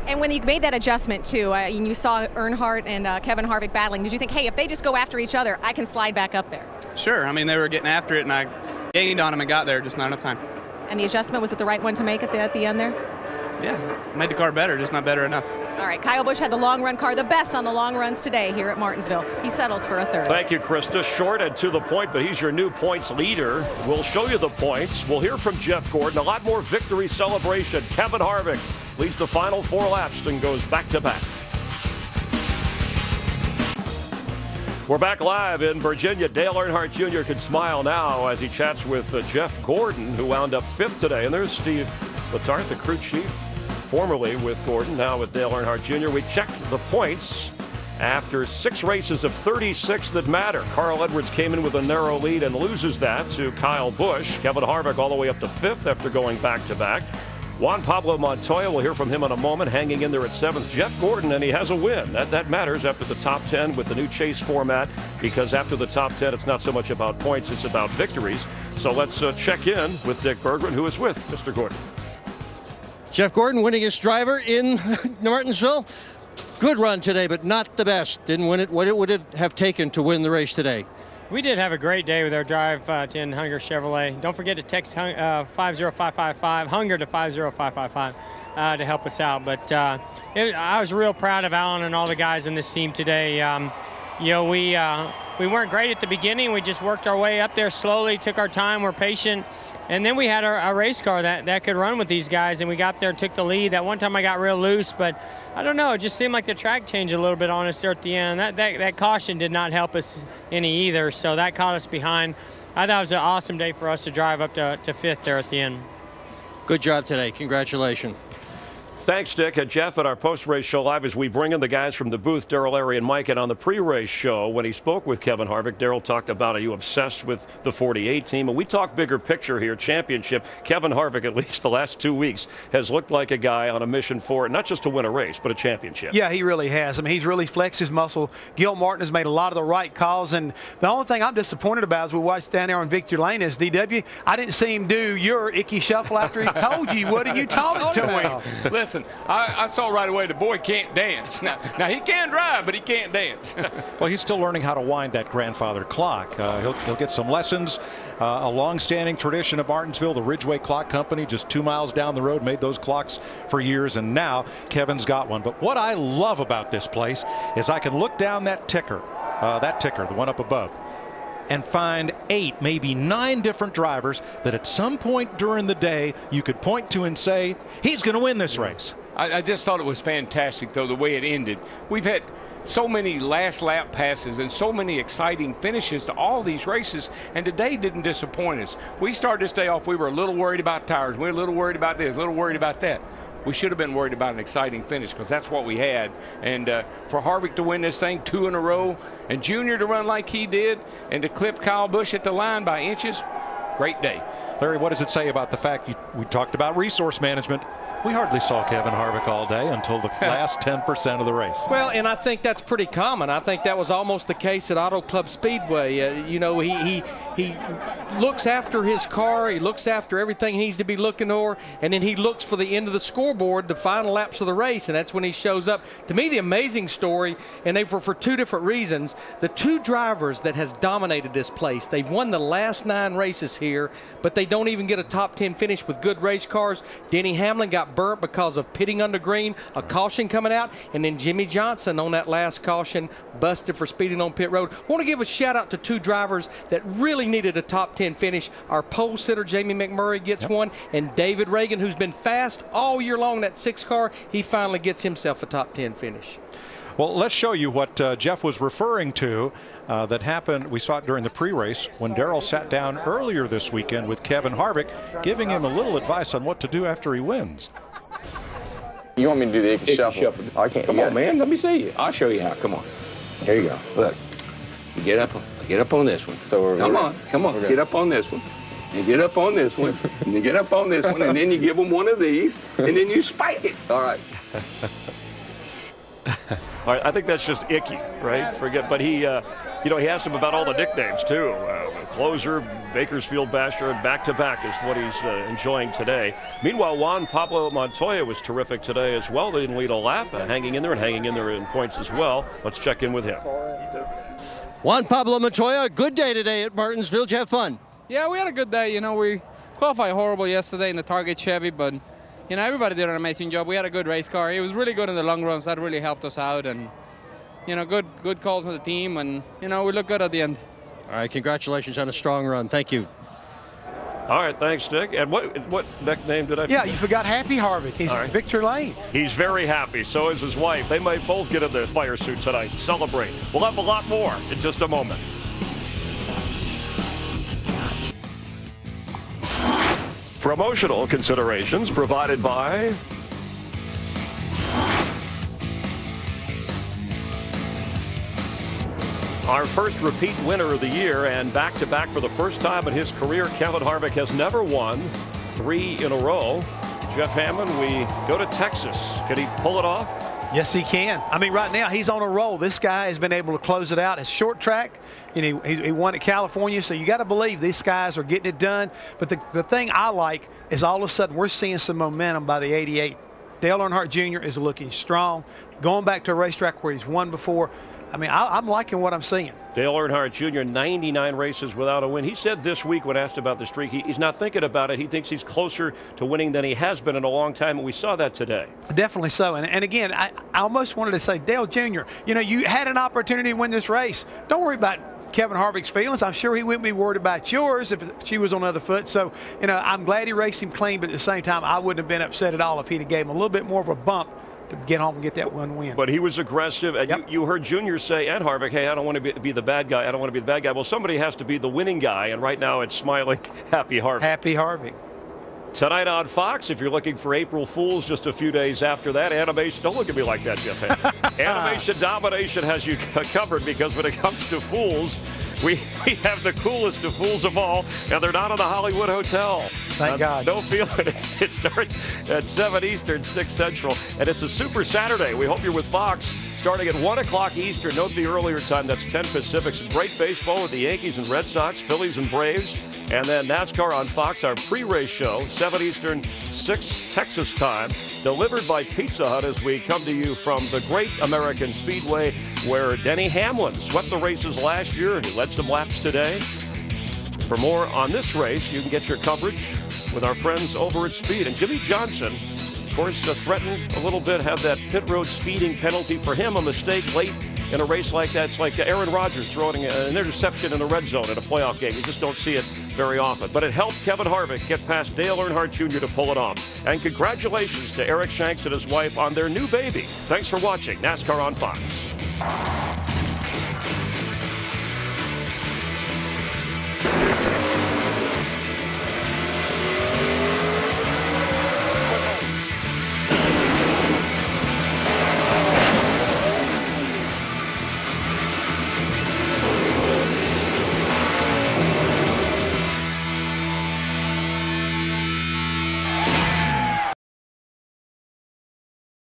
And when you made that adjustment, too, and you saw Earnhardt and Kevin Harvick battling, did you think, hey, if they just go after each other, I can slide back up there? Sure. I mean, they were getting after it, and I gained on them and got there, just not enough time. And the adjustment, was it the right one to make at the end there? Yeah, made the car better, just not better enough. All right, Kyle Busch had the long run car, the best on the long runs today here at Martinsville. He settles for a third. Thank you, Krista. Short and to the point, but he's your new points leader. We'll show you the points. We'll hear from Jeff Gordon. A lot more victory celebration. Kevin Harvick leads the final 4 laps and goes back-to-back. We're back live in Virginia. Dale Earnhardt Jr. can smile now as he chats with Jeff Gordon, who wound up 5th today. And there's Steve Letarte, the crew chief, formerly with Gordon, now with Dale Earnhardt Jr. We checked the points after 6 races of 36 that matter. Carl Edwards came in with a narrow lead and loses that to Kyle Busch. Kevin Harvick all the way up to 5th after going back-to-back. Juan Pablo Montoya, we'll hear from him in a moment, hanging in there at 7th. Jeff Gordon, and he has a win. That matters after the top 10 with the new chase format, because after the top 10, it's not so much about points, it's about victories. So let's check in with Dick Berggren, who is with Mr. Gordon. Jeff Gordon, winningest driver in Martinsville. Good run today, but not the best. Didn't win it. What it would have taken to win the race today? We did have a great day with our drive to Hunger Chevrolet. Don't forget to text 50555, Hunger to 50555 to help us out. But I was real proud of Alan and all the guys in this team today. You know, we weren't great at the beginning. We just worked our way up there slowly, took our time, we're patient. And then we had our race car that could run with these guys, and we got there and took the lead. That one time I got real loose, but I don't know. It just seemed like the track changed a little bit on us there at the end. That caution did not help us any either, so that caught us behind. I thought it was an awesome day for us to drive up to 5th there at the end. Good job today. Congratulations. Thanks, Dick. Jeff, at our post-race show live, as we bring in the guys from the booth, Darrell, Larry, and Mike, and on the pre-race show, when he spoke with Kevin Harvick, Darrell talked about, are you obsessed with the 48 team? And we talk bigger picture here, championship. Kevin Harvick, at least the last 2 weeks, has looked like a guy on a mission for it, not just to win a race, but a championship. Yeah, he really has. I mean, he's really flexed his muscle. Gil Martin has made a lot of the right calls, and the only thing I'm disappointed about as we watched down there on Victory Lane is, DW, I didn't see him do your icky shuffle after he told you what, and you told it to him. Listen, I saw right away the boy can't dance. Now he can drive, but he can't dance. Well, he's still learning how to wind that grandfather clock. He'll get some lessons. A long-standing tradition of Martinsville, the Ridgeway Clock Company, just 2 miles down the road, made those clocks for years, and now Kevin's got one. But what I love about this place is I can look down that ticker, the one up above, and find 8, maybe 9 different drivers that at some point during the day you could point to and say, he's going to win this race. I just thought it was fantastic, though, the way it ended. We've had so many last lap passes and so many exciting finishes to all these races, and today didn't disappoint us. We started this day off, we were a little worried about tires. We were a little worried about this, a little worried about that. We should have been worried about an exciting finish, because that's what we had. And for Harvick to win this thing 2 in a row, and Junior to run like he did, and to clip Kyle Busch at the line by inches, great day. Larry, what does it say about the fact we talked about resource management? We hardly saw Kevin Harvick all day until the last 10% of the race. Well, and I think that's pretty common. I think that was almost the case at Auto Club Speedway. You know, he looks after his car. He looks after everything he needs to be looking over, and then he looks for the end of the scoreboard, the final laps of the race, and that's when he shows up. To me, the amazing story, and they were for 2 different reasons. The 2 drivers that has dominated this place, they've won the last 9 races here, but they don't even get a top 10 finish with good race cars. Denny Hamlin got burnt because of pitting under green, a caution coming out, and then Jimmy Johnson on that last caution busted for speeding on pit road. I want to give a shout out to 2 drivers that really needed a top 10 finish. Our pole sitter Jamie McMurray gets one, and David Reagan, who's been fast all year long in that 6 car, he finally gets himself a top 10 finish. Well, let's show you what Jeff was referring to that happened. We saw it during the pre-race when Darrell sat down earlier this weekend with Kevin Harvick, giving him a little advice on what to do after he wins. You want me to do the icky shuffle? I can't. Come on, man. Let me see you. I'll show you how. Come on. Here you go. Look. Get up on this one. So come on. Get up on this one. And get up on this one. And you get up on this one. And then you give them one of these. And then you spike it. All right. All right, I think that's just Icky, right? Forget, but he, you know, he asked him about all the nicknames too. Closer, Bakersfield Basher, and back-to-back is what he's enjoying today. Meanwhile, Juan Pablo Montoya was terrific today as well. They didn't lead a lap, hanging in there in points as well. Let's check in with him. Juan Pablo Montoya, good day today at Martinsville. Did you have fun? Yeah, we had a good day. You know, we qualified horrible yesterday in the Target Chevy, but, you know, everybody did an amazing job. We had a good race car. It was really good in the long runs. That really helped us out. And, you know, good calls on the team. And, you know, we look good at the end. All right, congratulations on a strong run. Thank you. All right, thanks, Dick. And what nickname did I forget? Yeah, you forgot Happy Harvick. He's in Victory Lane. He's very happy. So is his wife. They might both get in their fire suit tonight. Celebrate. We'll have a lot more in just a moment. Promotional considerations provided by our first repeat winner of the year, and back-to-back for the first time in his career. Kevin Harvick has never won 3 in a row. Jeff Hammond, we go to Texas. Can he pull it off? Yes, he can. I mean, right now, he's on a roll. This guy has been able to close it out. It's short track, and he won at California, so you got to believe these guys are getting it done. But the thing I like is all of a sudden we're seeing some momentum by the 88. Dale Earnhardt Jr. is looking strong, going back to a racetrack where he's won before. I mean, I'm liking what I'm seeing. Dale Earnhardt Jr., 99 races without a win. He said this week when asked about the streak, he's not thinking about it. He thinks he's closer to winning than he has been in a long time, and we saw that today. Definitely so. And again, I almost wanted to say, Dale Jr., you know, you had an opportunity to win this race. Don't worry about Kevin Harvick's feelings. I'm sure he wouldn't be worried about yours if she was on the other foot. So, you know, I'm glad he raced him clean, but at the same time, I wouldn't have been upset at all if he'd have gave him a little bit more of a bump to get home and get that one win. But he was aggressive, and you heard Junior say, and Harvick, hey, I don't want to be the bad guy. I don't want to be the bad guy. Well, somebody has to be the winning guy, and right now it's smiling, Happy Harvick. Happy Harvick. Tonight on Fox, if you're looking for April Fools just a few days after that, animation, don't look at me like that, Jeff Hammond. Animation Domination has you covered, because when it comes to fools, we have the coolest of fools of all, and they're not in the Hollywood Hotel. Thank God. Don't feel it. It starts at 7 Eastern, 6 Central, and it's a Super Saturday. We hope you're with Fox starting at 1 o'clock Eastern. Note the earlier time, that's 10 Pacific. Some great baseball with the Yankees and Red Sox, Phillies and Braves. And then NASCAR on Fox, our pre-race show, 7 Eastern, 6 Texas time, delivered by Pizza Hut as we come to you from the Great American Speedway, where Denny Hamlin swept the races last year, and he led some laps today. For more on this race, you can get your coverage with our friends over at Speed. And Jimmy Johnson, of course, threatened a little bit, had that pit road speeding penalty. For him, a mistake late in a race like that. It's like Aaron Rodgers throwing an interception in the red zone in a playoff game. You just don't see it very often. But it helped Kevin Harvick get past Dale Earnhardt Jr. to pull it off. And congratulations to Eric Shanks and his wife on their new baby. Thanks for watching NASCAR on Fox.